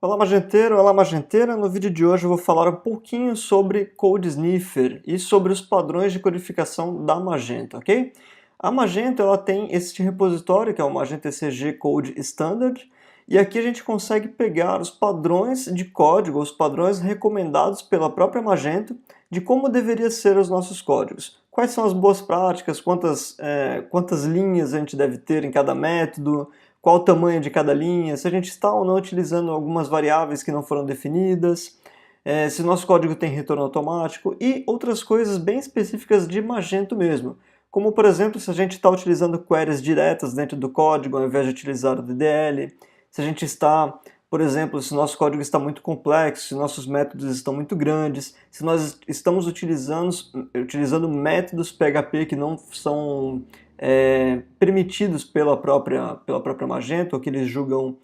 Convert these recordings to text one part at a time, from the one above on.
Olá Magenteiro, olá Magenteira. No vídeo de hoje eu vou falar um pouquinho sobre CodeSniffer e sobre os padrões de codificação da Magento, ok? A Magento ela tem este repositório que é o Magento ECG Code Standard e aqui a gente consegue pegar os padrões de código, os padrões recomendados pela própria Magento de como deveria ser os nossos códigos. Quais são as boas práticas, quantas linhas a gente deve ter em cada método, qual o tamanho de cada linha, se a gente está ou não utilizando algumas variáveis que não foram definidas, se o nosso código tem retorno automático e outras coisas bem específicas de Magento mesmo. Como, por exemplo, se a gente está utilizando queries diretas dentro do código ao invés de utilizar o DDL, se a gente está, por exemplo, se o nosso código está muito complexo, se nossos métodos estão muito grandes, se nós estamos utilizando métodos PHP que não são permitidos pela própria Magento, ou que eles julgam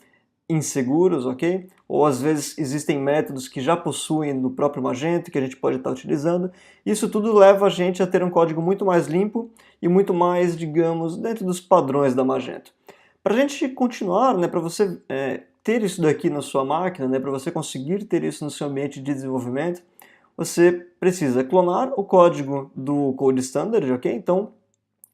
inseguros, ok? Ou às vezes existem métodos que já possuem no próprio Magento que a gente pode estar utilizando. Isso tudo leva a gente a ter um código muito mais limpo e muito mais, digamos, dentro dos padrões da Magento. Para a gente continuar, né, para você ter isso daqui na sua máquina, né, para você conseguir ter isso no seu ambiente de desenvolvimento, você precisa clonar o código do Code Standard, ok? Então,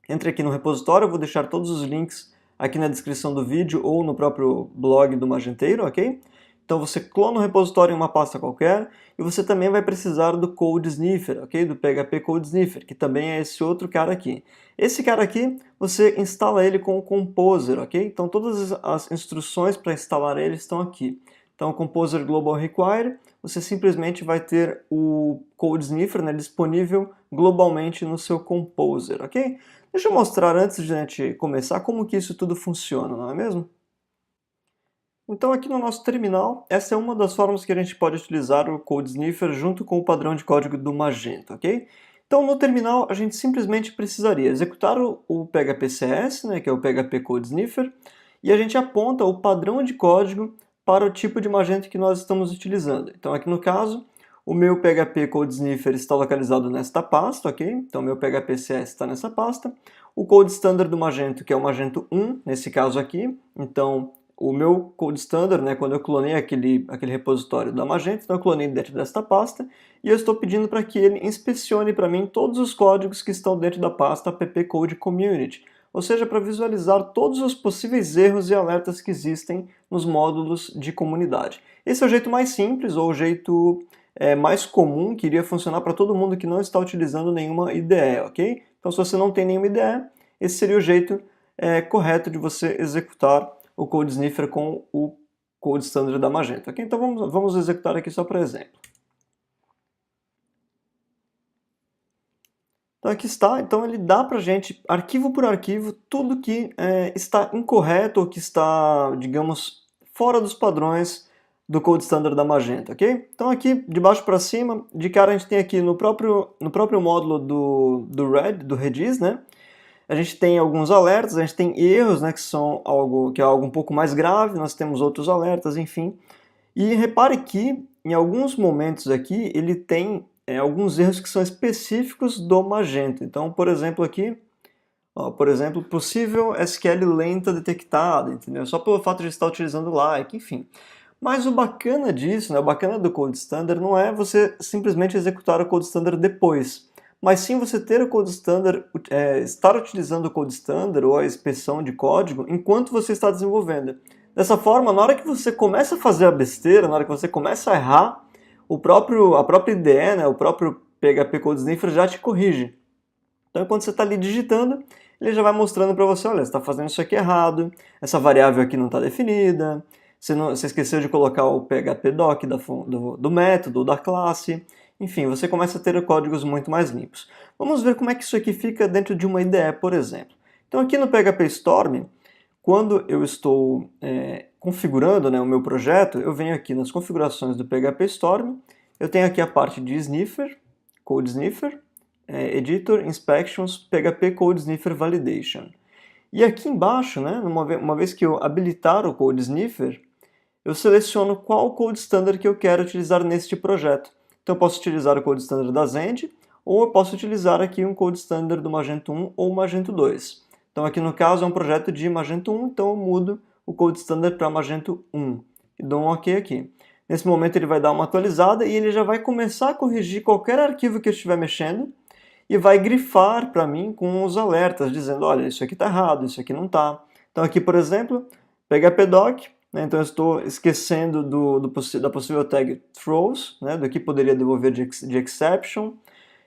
entre aqui no repositório, eu vou deixar todos os links aqui na descrição do vídeo ou no próprio blog do Magenteiro, ok? Então você clona o repositório em uma pasta qualquer e você também vai precisar do CodeSniffer, ok? Do PHP CodeSniffer, que também é esse outro cara aqui. Esse cara aqui, você instala ele com o Composer, ok? Então todas as instruções para instalar ele estão aqui. Então, Composer Global Require, você simplesmente vai ter o CodeSniffer, né, disponível globalmente no seu Composer, ok? Deixa eu mostrar antes de a gente começar como que isso tudo funciona, não é mesmo? Então aqui no nosso terminal, essa é uma das formas que a gente pode utilizar o CodeSniffer junto com o padrão de código do Magento, ok? Então no terminal a gente simplesmente precisaria executar o PHP-CS, né, que é o PHP CodeSniffer, e a gente aponta o padrão de código para o tipo de Magento que nós estamos utilizando. Então aqui no caso, o meu PHP CodeSniffer está localizado nesta pasta, ok? Então meu PHP-CS está nessa pasta. O Code Standard do Magento, que é o Magento 1, nesse caso aqui, então o meu code standard, né, quando eu clonei aquele repositório da Magento, então eu clonei dentro desta pasta e eu estou pedindo para que ele inspecione para mim todos os códigos que estão dentro da pasta app code community, ou seja, para visualizar todos os possíveis erros e alertas que existem nos módulos de comunidade. Esse é o jeito mais simples, ou o jeito mais comum, que iria funcionar para todo mundo que não está utilizando nenhuma IDE, ok? Então se você não tem nenhuma IDE, esse seria o jeito correto de você executar o CodeSniffer com o Code Standard da Magento. Okay? Então vamos executar aqui só para exemplo. Então aqui está, então ele dá para a gente, arquivo por arquivo, tudo que está incorreto ou que está, digamos, fora dos padrões do Code Standard da Magento, ok? Então aqui, de baixo para cima, de cara a gente tem aqui no próprio módulo do Redis, né? A gente tem alguns alertas, a gente tem erros, né, que é algo um pouco mais grave, nós temos outros alertas, enfim. E repare que, em alguns momentos aqui, ele tem alguns erros que são específicos do Magento. Então, por exemplo, aqui, ó, por exemplo, possível SQL lenta detectada, entendeu? Só pelo fato de estar utilizando like, enfim. Mas o bacana disso, né, o bacana do Code Standard não é você simplesmente executar o Code Standard depois, mas sim você ter o Code Standard, estar utilizando o Code Standard ou a inspeção de código enquanto você está desenvolvendo. Dessa forma, na hora que você começa a fazer a besteira, na hora que você começa a errar, a própria IDE, né, o próprio PHP CodeSniffer já te corrige. Então, enquanto você está ali digitando, ele já vai mostrando para você, olha, você está fazendo isso aqui errado, essa variável aqui não está definida, você esqueceu de colocar o PHP doc do método, da classe. Enfim, você começa a ter códigos muito mais limpos. Vamos ver como é que isso aqui fica dentro de uma IDE, por exemplo. Então aqui no PHP Storm, quando eu estou configurando, né, o meu projeto, eu venho aqui nas configurações do PHP Storm, eu tenho aqui a parte de Sniffer, Code Sniffer, Editor, Inspections, PHP Code Sniffer Validation. E aqui embaixo, né, uma vez que eu habilitar o Code Sniffer, eu seleciono qual Code Standard que eu quero utilizar neste projeto. Então eu posso utilizar o Code Standard da Zend, ou eu posso utilizar aqui um Code Standard do Magento 1 ou Magento 2. Então aqui no caso é um projeto de Magento 1, então eu mudo o Code Standard para Magento 1. e dou um OK aqui. Nesse momento ele vai dar uma atualizada e ele já vai começar a corrigir qualquer arquivo que eu estiver mexendo e vai grifar para mim com os alertas, dizendo, olha, isso aqui está errado, isso aqui não está. Então aqui, por exemplo, phpdoc, né, então eu estou esquecendo da possível tag throws, né, do que poderia devolver de exception,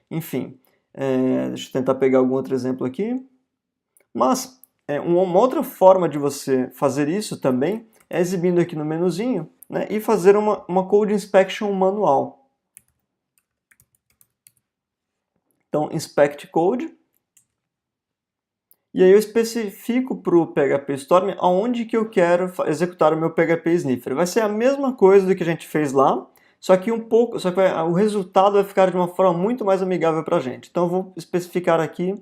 enfim. Deixa eu tentar pegar algum outro exemplo aqui. Mas uma outra forma de você fazer isso também é exibindo aqui no menuzinho, né, e fazer uma code inspection manual. Então, inspect code. E aí eu especifico para o PHP Storm aonde que eu quero executar o meu PHP Sniffer. Vai ser a mesma coisa do que a gente fez lá, só que o resultado vai ficar de uma forma muito mais amigável para a gente. Então eu vou especificar aqui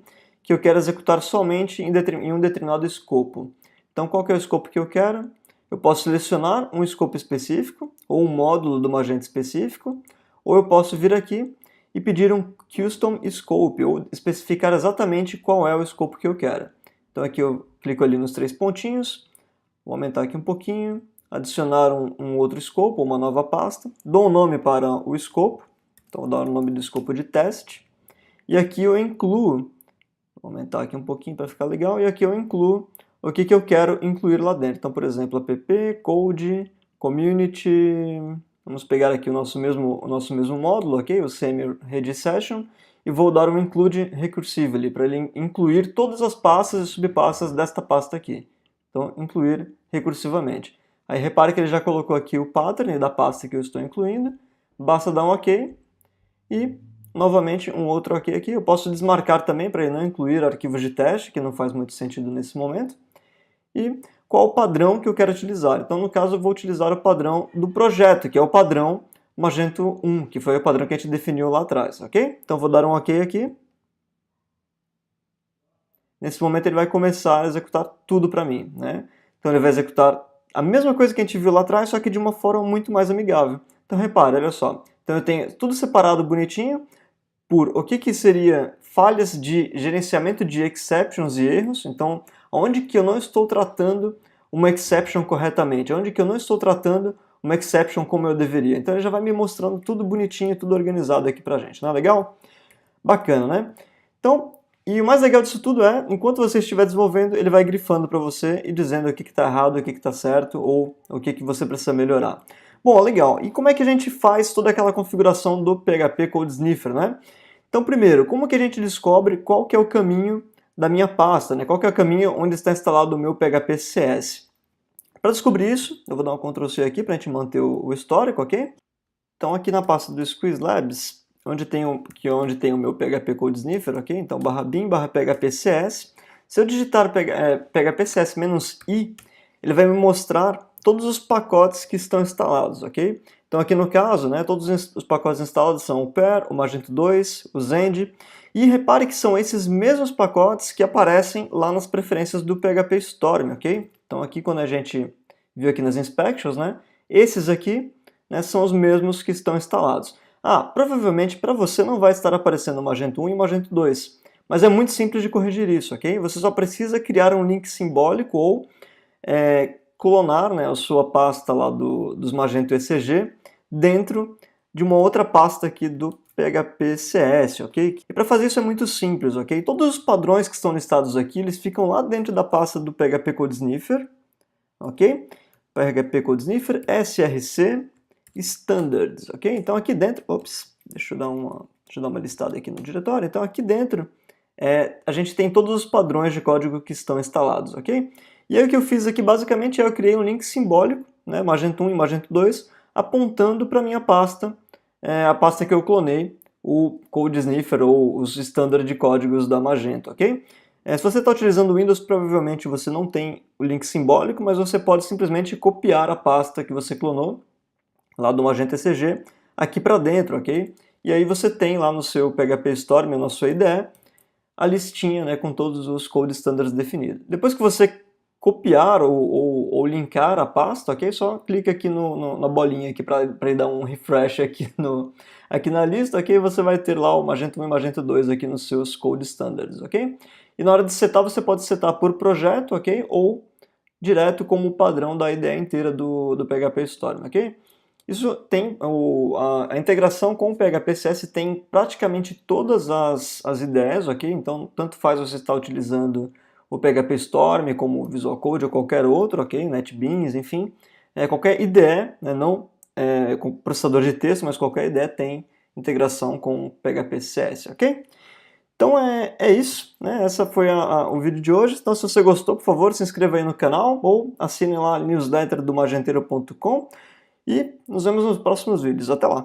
que eu quero executar somente em um determinado escopo. Então qual que é o escopo que eu quero? Eu posso selecionar um escopo específico, ou um módulo do Magento específico, ou eu posso vir aqui e pedir um custom scope, ou especificar exatamente qual é o escopo que eu quero. Então aqui eu clico ali nos 3 pontinhos, vou aumentar aqui um pouquinho, adicionar um outro escopo, uma nova pasta, dou um nome para o escopo, então vou dar o nome do escopo de teste, e aqui eu incluo, vou aumentar aqui um pouquinho para ficar legal, e aqui eu incluo o que eu quero incluir lá dentro. Então, por exemplo, app, code, community. Vamos pegar aqui o nosso mesmo módulo, ok? O semi-ready session, e vou dar um include recursively, para ele incluir todas as pastas e subpastas desta pasta aqui. Então, incluir recursivamente. Aí repare que ele já colocou aqui o pattern da pasta que eu estou incluindo, basta dar um ok, e novamente um outro ok aqui. Eu posso desmarcar também para ele não incluir arquivos de teste, que não faz muito sentido nesse momento. E qual o padrão que eu quero utilizar. Então, no caso, eu vou utilizar o padrão do projeto, que é o padrão Magento 1, que foi o padrão que a gente definiu lá atrás, ok? Então, vou dar um OK aqui. Nesse momento, ele vai começar a executar tudo para mim, né? Então, ele vai executar a mesma coisa que a gente viu lá atrás, só que de uma forma muito mais amigável. Então, repare, olha só. Então, eu tenho tudo separado bonitinho por o que seria falhas de gerenciamento de exceptions e erros. Então, onde que eu não estou tratando uma exception corretamente, onde que eu não estou tratando uma exception como eu deveria. Então ele já vai me mostrando tudo bonitinho, tudo organizado aqui pra gente, não é legal? Bacana, né? Então, e o mais legal disso tudo é, enquanto você estiver desenvolvendo, ele vai grifando para você e dizendo o que está errado, o que está certo, ou o que você precisa melhorar. Bom, legal. E como é que a gente faz toda aquela configuração do PHP Code Sniffer, né? Então, primeiro, como que a gente descobre qual que é o caminho da minha pasta, né? Qual que é o caminho onde está instalado o meu PHP CS? Para descobrir isso, eu vou dar um Ctrl C aqui para a gente manter o histórico, ok? Então, aqui na pasta do Squeeze Labs, onde tem o meu PHP Code Sniffer, ok? Então, /bin /phpcs. Se eu digitar phpcs-i, ele vai me mostrar todos os pacotes que estão instalados, ok? Então, aqui no caso, né, todos os pacotes instalados são o PER, o Magento 2, o Zend, e repare que são esses mesmos pacotes que aparecem lá nas preferências do PHP Storm, ok? Então, aqui quando a gente viu aqui nas inspections, né, esses aqui, né, são os mesmos que estão instalados. Provavelmente para você não vai estar aparecendo o Magento 1 e o Magento 2, mas é muito simples de corrigir isso, ok? Você só precisa criar um link simbólico ou clonar, né, a sua pasta lá dos Magento ECG dentro de uma outra pasta aqui do PHP CS, ok? E para fazer isso é muito simples, ok? Todos os padrões que estão listados aqui, eles ficam lá dentro da pasta do PHP Code Sniffer, ok? PHP Code Sniffer, src, standards, ok? Então aqui dentro, deixa eu dar uma listada aqui no diretório. Então aqui dentro a gente tem todos os padrões de código que estão instalados, ok? E aí o que eu fiz aqui basicamente é eu criei um link simbólico, né, Magento 1 e Magento 2, apontando para a minha pasta, a pasta que eu clonei, o Code Sniffer ou os standard de códigos da Magento, ok? Se você está utilizando o Windows, provavelmente você não tem o link simbólico, mas você pode simplesmente copiar a pasta que você clonou, lá do Magento ECG, aqui para dentro, ok? E aí você tem lá no seu PHP Storm, na sua IDE, a listinha, né, com todos os code standards definidos. Depois que você copiar ou linkar a pasta, ok? Só clica aqui na bolinha aqui para ele dar um refresh aqui na lista, ok? Você vai ter lá o Magento 1 e Magento 2 aqui nos seus code standards, ok? E na hora de setar, você pode setar por projeto, ok? Ou direto como padrão da ideia inteira do PHP Storm, ok? Isso tem, a integração com o PHP CS tem praticamente todas as ideias, ok? Então, tanto faz você estar utilizando o PHP Storm como o Visual Code ou qualquer outro, ok? NetBeans, enfim, qualquer IDE, né? Não com processador de texto, mas qualquer IDE tem integração com o PHP CS, ok? Então é isso, né? Essa foi o vídeo de hoje. Então se você gostou, por favor, se inscreva aí no canal ou assine lá a newsletter do magenteiro.com e nos vemos nos próximos vídeos. Até lá!